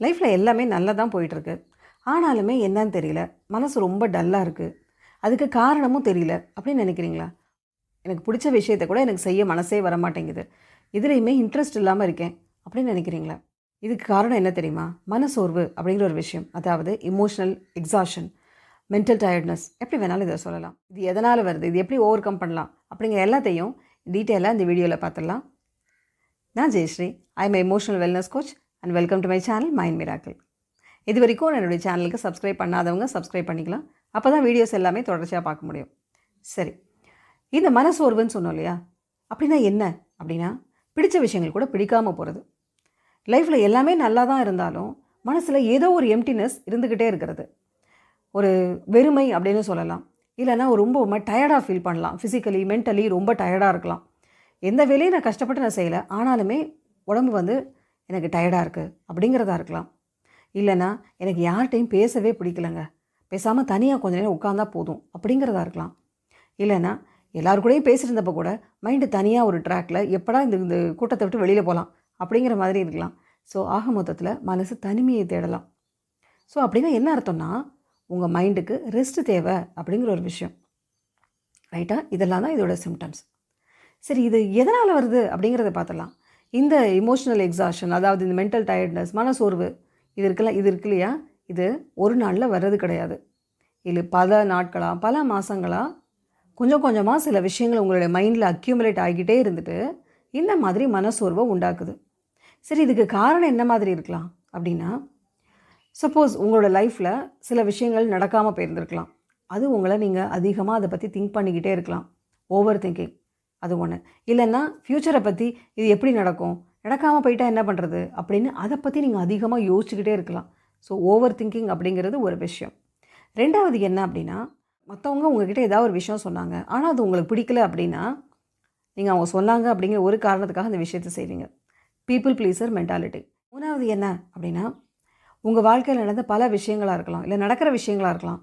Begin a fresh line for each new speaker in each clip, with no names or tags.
லைஃப்பில் எல்லாமே நல்லா தான் போயிட்டுருக்கு. ஆனாலுமே என்னன்னு தெரியல, மனசு ரொம்ப டல்லாக இருக்குது. அதுக்கு காரணமும் தெரியல அப்படின்னு நினைக்கிறீங்களா? எனக்கு பிடிச்ச விஷயத்த கூட எனக்கு செய்ய மனசே வரமாட்டேங்குது. இதுலேயுமே இன்ட்ரெஸ்ட் இல்லாமல் இருக்கேன் அப்படின்னு நினைக்கிறீங்களா? இதுக்கு காரணம் என்ன தெரியுமா? மனசோர்வு அப்படிங்கிற ஒரு விஷயம். அதாவது இமோஷனல் எக்ஸாஷன், மென்டல் டயர்ட்னஸ், எப்படி வேணாலும் இதை சொல்லலாம். இது எதனால் வருது? இது எப்படி ஓவர் கம் பண்ணலாம்? அப்படிங்கிற எல்லாத்தையும் டீட்டெயிலாக இந்த வீடியோவில் பார்த்துடலாம். நான் Jayashree. I am emotional wellness coach and welcome to my channel Mind Miracle. இது வரைக்கும் என்னுடைய சேனலுக்கு சப்ஸ்கிரைப் பண்ணாதவங்க சப்ஸ்கிரைப் பண்ணிக்கலாம். அப்போ தான் வீடியோஸ் எல்லாமே தொடர்ச்சியாக பார்க்க முடியும். சரி, இந்த மனசோர்வுன்னு சொன்னோம் இல்லையா? அப்படின்னா என்ன அப்படின்னா, பிடிச்ச விஷயங்கள் கூட பிடிக்காமல் போகிறது. லைஃப்பில் எல்லாமே நல்லா தான் இருந்தாலும் மனசில் ஏதோ ஒரு எம்டினஸ் இருந்துக்கிட்டே இருக்கிறது. ஒரு வெறுமை அப்படின்னு சொல்லலாம். இல்லைன்னா ரொம்ப டயர்டாக ஃபீல் பண்ணலாம். ஃபிசிக்கலி மென்டலி ரொம்ப டயர்டாக இருக்கலாம். எந்த வேலையும் நான் கஷ்டப்பட்டு நான் செய்யலை, ஆனாலுமே உடம்பு எனக்கு டயர்டாக இருக்குது அப்படிங்கிறதா இருக்கலாம். இல்லைன்னா எனக்கு யார்கிட்டையும் பேசவே பிடிக்கலைங்க, பேசாமல் தனியாக கொஞ்ச நேரம் உட்காந்தா போதும் அப்படிங்கிறதா இருக்கலாம். இல்லைன்னா எல்லாருக்கூடையும் பேசியிருந்தப்போ கூட மைண்டு தனியாக ஒரு ட்ராக்கில் எப்படா இந்த கூட்டத்தை விட்டு வெளியில் போகலாம் அப்படிங்கிற மாதிரி இருக்கலாம். ஸோ ஆக மொத்தத்தில் மனசு தனிமையை தேடலாம். ஸோ அப்படின்னா என்ன அர்த்தம்னா, உங்கள் மைண்டுக்கு ரெஸ்ட் தேவை அப்படிங்கிற ஒரு விஷயம். ரைட்டா? இதெல்லாம் தான் இதோட சிம்டம்ஸ். சரி, இது எதனால் வருது அப்படிங்கிறத பார்த்துடலாம். இந்த இமோஷனல் எக்ஸாஷன், அதாவது இந்த மென்டல் டயர்ட்னஸ், மனசோர்வு, இது இருக்கு இல்லையா? இது ஒரு நாளில் வர்றது கிடையாது. இது பல நாட்களாக, பல மாதங்களாக கொஞ்சம் கொஞ்சமாக சில விஷயங்கள் உங்களுடைய மைண்டில் அக்யூமுலேட் ஆகிக்கிட்டே இருந்துட்டு இந்த மாதிரி மனசோர்வை உண்டாக்குது. சரி, இதுக்கு காரணம் என்ன மாதிரி இருக்கலாம் அப்படின்னா, சப்போஸ் உங்களோட லைஃப்பில் சில விஷயங்கள் நடக்காமல் போயிருந்துருக்கலாம். அது உங்களை நீங்கள் அதிகமாக அதை பற்றி திங்க் பண்ணிக்கிட்டே இருக்கலாம். ஓவர் திங்கிங் அது ஒன்று. இல்லைன்னா ஃப்யூச்சரை பற்றி இது எப்படி நடக்கும், நடக்காமல் போயிட்டால் என்ன பண்ணுறது அப்படின்னு அதை பற்றி நீங்கள் அதிகமாக யோசிச்சுக்கிட்டே இருக்கலாம். ஸோ ஓவர் திங்கிங் அப்படிங்கிறது ஒரு விஷயம். ரெண்டாவது என்ன அப்படின்னா, மற்றவங்க உங்ககிட்ட ஏதாவது ஒரு விஷயம் சொன்னாங்க, ஆனால் அது உங்களுக்கு பிடிக்கல அப்படின்னா, நீங்கள் அவங்க சொன்னாங்க அப்படிங்கிற ஒரு காரணத்துக்காக அந்த விஷயத்தை செய்வீங்க. People pleaser mentality. மூணாவது என்ன அப்படின்னா, உங்கள் வாழ்க்கையில் நடந்த பல விஷயங்களாக இருக்கலாம், இல்லை நடக்கிற விஷயங்களாக இருக்கலாம்,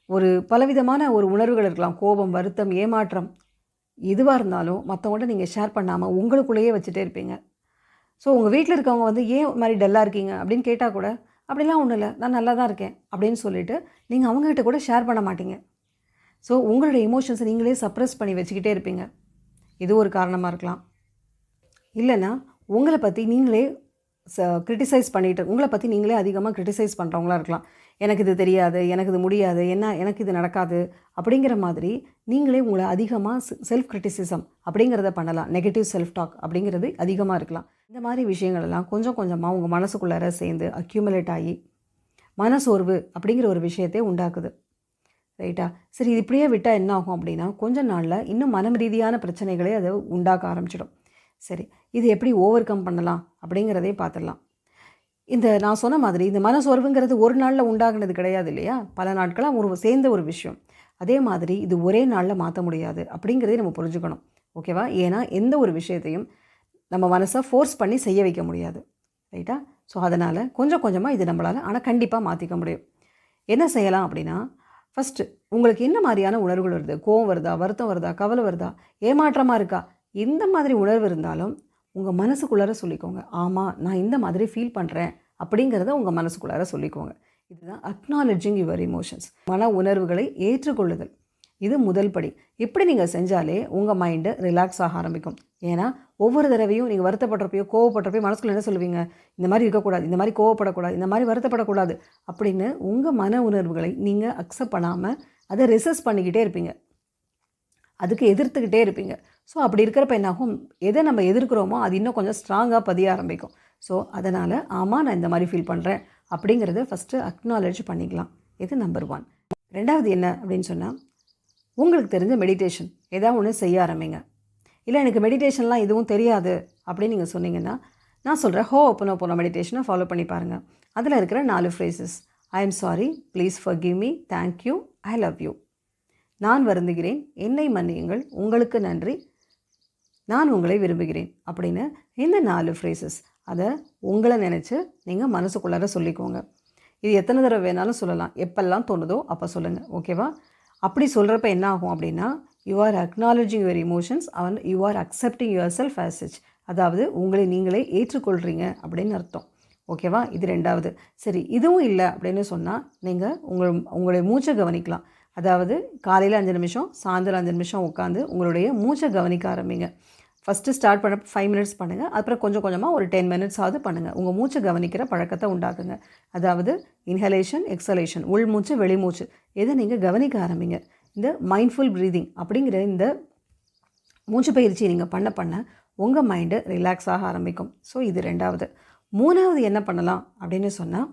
ஒரு பலவிதமான ஒரு உணர்வுகள் இருக்கலாம், கோபம், வருத்தம், ஏமாற்றம், எதுவாக இருந்தாலும் மற்றவங்கள்ட்ட நீங்கள் ஷேர் பண்ணாமல் உங்களுக்குள்ளேயே வச்சுட்டே இருப்பீங்க. ஸோ உங்கள் வீட்டில் இருக்கவங்க ஏன் ஒரு மாதிரி டல்லாக இருக்கீங்க அப்படின்னு கேட்டால் கூட, அப்படிலாம் ஒன்றும் இல்லை, நான் நல்லா தான் இருக்கேன் அப்படின்னு சொல்லிவிட்டு நீங்கள் அவங்ககிட்ட கூட ஷேர் பண்ண மாட்டீங்க. ஸோ உங்களுடைய எமோஷன்ஸை நீங்களே சப்ரெஸ் பண்ணி வச்சுக்கிட்டே இருப்பீங்க. இது ஒரு காரணமாக இருக்கலாம். இல்லைன்னா உங்களை பற்றி நீங்களே கிரிட்டிசைஸ் பண்ணிவிட்டு, உங்களை பற்றி நீங்களே அதிகமாக கிரிட்டிசைஸ் பண்ணுறவங்களா இருக்கலாம். எனக்கு இது தெரியாது, எனக்கு இது முடியாது, எனக்கு இது நடக்காது அப்படிங்கிற மாதிரி நீங்களே உங்களை அதிகமாக செல்ஃப் கிரிட்டிசிசம் அப்படிங்கிறத பண்ணலாம். நெகட்டிவ் செல்ஃப் டாக் அப்படிங்கிறது அதிகமாக இருக்கலாம். இந்த மாதிரி விஷயங்களெல்லாம் கொஞ்சம் கொஞ்சமாக உங்கள் மனசுக்குள்ளார சேர்ந்து அக்யூமுலேட் ஆகி மனசோர்வு அப்படிங்கிற ஒரு விஷயத்தை உண்டாக்குது. ரைட்டா? சரி, இது இப்படியே விட்டால் என்ன ஆகும் அப்படின்னா, கொஞ்ச நாளில் இன்னும் மனம் ரீதியான பிரச்சனைகளே அதை உண்டாக்க ஆரம்பிச்சிடும். சரி, இது எப்படி ஓவர் கம் பண்ணலாம் அப்படிங்கிறதே பார்த்துடலாம். நான் சொன்ன மாதிரி இந்த மனசோர்வுங்கிறது ஒரு நாளில் உண்டாகுனது கிடையாது இல்லையா? பல நாட்களாக சேர்ந்த ஒரு விஷயம். அதே மாதிரி இது ஒரே நாளில் மாற்ற முடியாது அப்படிங்கிறதே நம்ம புரிஞ்சுக்கணும். ஓகேவா? ஏன்னா எந்த ஒரு விஷயத்தையும் நம்ம மனசை ஃபோர்ஸ் பண்ணி செய்ய வைக்க முடியாது. ரைட்டா? ஸோ அதனால் கொஞ்சம் கொஞ்சமாக இது நம்மளால் ஆனால் கண்டிப்பாக மாற்றிக்க முடியும். என்ன செய்யலாம் அப்படின்னா, ஃபஸ்ட்டு உங்களுக்கு என்ன மாதிரியான உணர்வுகள் வருது? கோவம் வருதா, வருத்தம் வருதா, கவலை வருதா, ஏமாற்றமாக இருக்கா? எந்த மாதிரி உணர்வு இருந்தாலும் உங்கள் மனசுக்குள்ளார சொல்லிக்கோங்க. ஆமாம், நான் இந்த மாதிரி ஃபீல் பண்ணுறேன் அப்படிங்கிறத உங்கள் மனசுக்குள்ளார சொல்லிக்கோங்க. இதுதான் அக்னாலஜிங் யுவர் எமோஷன்ஸ். மன உணர்வுகளை ஏற்றுக்கொள்ளுதல். இது முதல் படி. இப்படி நீங்கள் செஞ்சாலே உங்கள் மைண்டு ரிலாக்ஸ் ஆக ஆரம்பிக்கும். ஏன்னா ஒவ்வொரு தடவையும் நீங்கள் வருத்தப்படுறப்பையோ கோவப்படுறப்பையோ மனசுக்குள்ள என்ன சொல்லுவீங்க? இந்த மாதிரி இருக்கக்கூடாது, இந்த மாதிரி கோவப்படக்கூடாது, இந்த மாதிரி வருத்தப்படக்கூடாது அப்படின்னு உங்கள் மன உணர்வுகளை நீங்கள் அக்செப்ட் பண்ணாமல் அதை ரெசிஸ்ட் பண்ணிக்கிட்டே இருப்பீங்க. அதுக்கு எதிர்த்துக்கிட்டே இருப்பீங்க. ஸோ அப்படி இருக்கிறப்ப என்னாகும், எதை நம்ம எதிர்க்கிறோமோ அது இன்னும் கொஞ்சம் ஸ்ட்ராங்காக பதிய ஆரம்பிக்கும். ஸோ அதனால் ஆமாம், நான் இந்த மாதிரி ஃபீல் பண்ணுறேன் அப்படிங்கிறத ஃபஸ்ட்டு அக்னாலேஜ் பண்ணிக்கலாம். இது நம்பர் 1. ரெண்டாவது என்ன அப்படின்னு சொன்னால், உங்களுக்கு தெரிஞ்ச மெடிடேஷன் ஏதாவது ஒன்று செய்ய ஆரம்பிங்க. இல்லை எனக்கு மெடிடேஷன்லாம் எதுவும் தெரியாது அப்படின்னு நீங்கள் சொன்னீங்கன்னா, நான் சொல்கிறேன் ஹோபோனோபோனோ மெடிடேஷனை ஃபாலோ பண்ணி பாருங்கள். அதில் இருக்கிற 4 phrases: I am sorry, please forgive me, thank you, I love you, நான் வருந்துகிறேன், என்னை மன்னியுங்கள், உங்களுக்கு நன்றி, நான் உங்களை விரும்புகிறேன் அப்படின்னு இந்த 4 ஃப்ரேசஸ் அதை உங்களை நினச்சி நீங்கள் மனசுக்குள்ளார சொல்லிக்கோங்க. இது எத்தனை தடவை வேணாலும் சொல்லலாம், எப்பெல்லாம் தோணுதோ அப்போ சொல்லுங்கள். ஓகேவா? அப்படி சொல்கிறப்ப என்ன ஆகும் அப்படின்னா, you are acknowledging your emotions and you are accepting your self as such. அதாவது உங்களை நீங்களே ஏற்றுக்கொள்கிறீங்க அப்படின்னு அர்த்தம். ஓகேவா? இது 2வது. சரி இதுவும் இல்ல அப்படின்னு சொன்னா, நீங்க உங்களுடைய மூச்சை கவனிக்கலாம். அதாவது காலையில 5 நிமிஷம், சாயந்தரம் 5 நிமிஷம் உட்காந்து உங்களுடைய மூச்சை கவனிக்க ஆரம்பிங்க. ஃபஸ்ட்டு ஸ்டார்ட் பண்ணப்ப 5 மினிட்ஸ் பண்ணுங்கள். அப்புறம் கொஞ்சம் கொஞ்சமாக ஒரு 10 மினிட்ஸாவது பண்ணுங்கள். உங்கள் மூச்சை கவனிக்கிற பழக்கத்தை உண்டாக்குங்க. அதாவது இன்ஹலேஷன், எக்ஸலேஷன், உள் மூச்சு, வெளிமூச்சு இதை நீங்கள் கவனிக்க ஆரம்பிங்க. இந்த மைண்ட்ஃபுல் ப்ரீதிங் அப்படிங்கிற இந்த மூச்சு பயிற்சியை நீங்கள் பண்ண பண்ண உங்கள் மைண்டு ரிலாக்ஸ் ஆக ஆரம்பிக்கும். ஸோ இது 2வது. 3வது என்ன பண்ணலாம் அப்படின்னு சொன்னால்,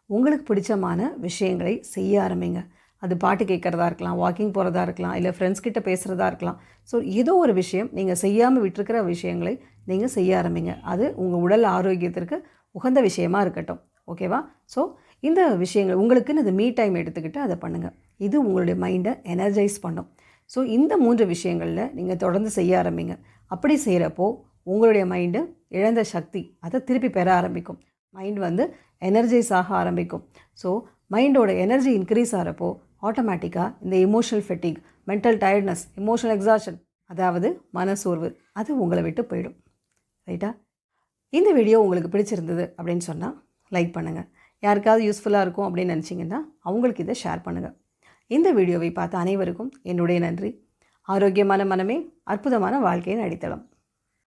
உங்களுக்கு பிடிச்சமான விஷயங்களை செய்ய ஆரம்பிங்க. அது பாட்டு கேட்குறதா இருக்கலாம், வாக்கிங் போகிறதா இருக்கலாம், இல்லை ஃப்ரெண்ட்ஸ் கிட்ட பேசுகிறதா இருக்கலாம். ஸோ ஏதோ ஒரு விஷயம் நீங்கள் செய்யாமல் விட்டுருக்கிற விஷயங்களை நீங்கள் செய்ய ஆரம்பிங்க. அது உங்கள் உடல் ஆரோக்கியத்திற்கு உகந்த விஷயமா இருக்கட்டும். ஓகேவா? ஸோ இந்த விஷயங்கள் உங்களுக்குன்னு இந்த மீ டைம் எடுத்துக்கிட்டு அதை பண்ணுங்கள். இது உங்களுடைய மைண்டை எனர்ஜைஸ் பண்ணும். ஸோ இந்த 3 விஷயங்களில் நீங்கள் தொடர்ந்து செய்ய ஆரம்பிங்க. அப்படி செய்கிறப்போ உங்களுடைய மைண்டு இழந்த சக்தி அதை திருப்பி பெற ஆரம்பிக்கும். மைண்ட் வந்து எனர்ஜைஸ் ஆக ஆரம்பிக்கும். ஸோ மைண்டோட எனர்ஜி இன்க்ரீஸ் ஆகிறப்போ ஆட்டோமேட்டிக்காக இந்த emotional ஃபெட்டிக், mental tiredness, emotional exhaustion அதாவது மனசோர்வு அது உங்களை விட்டு போயிடும். ரைட்டா? இந்த வீடியோ உங்களுக்கு பிடிச்சிருந்தது அப்படின்னு சொன்னால் லைக் பண்ணுங்கள். யாருக்காவது யூஸ்ஃபுல்லாக இருக்கும் அப்படின்னு நினச்சிங்கன்னா அவங்களுக்கு இதை ஷேர் பண்ணுங்கள். இந்த வீடியோவை பார்த்த அனைவருக்கும் என்னுடைய நன்றி. ஆரோக்கியமான மனமே அற்புதமான வாழ்க்கையின் அடித்தளம்.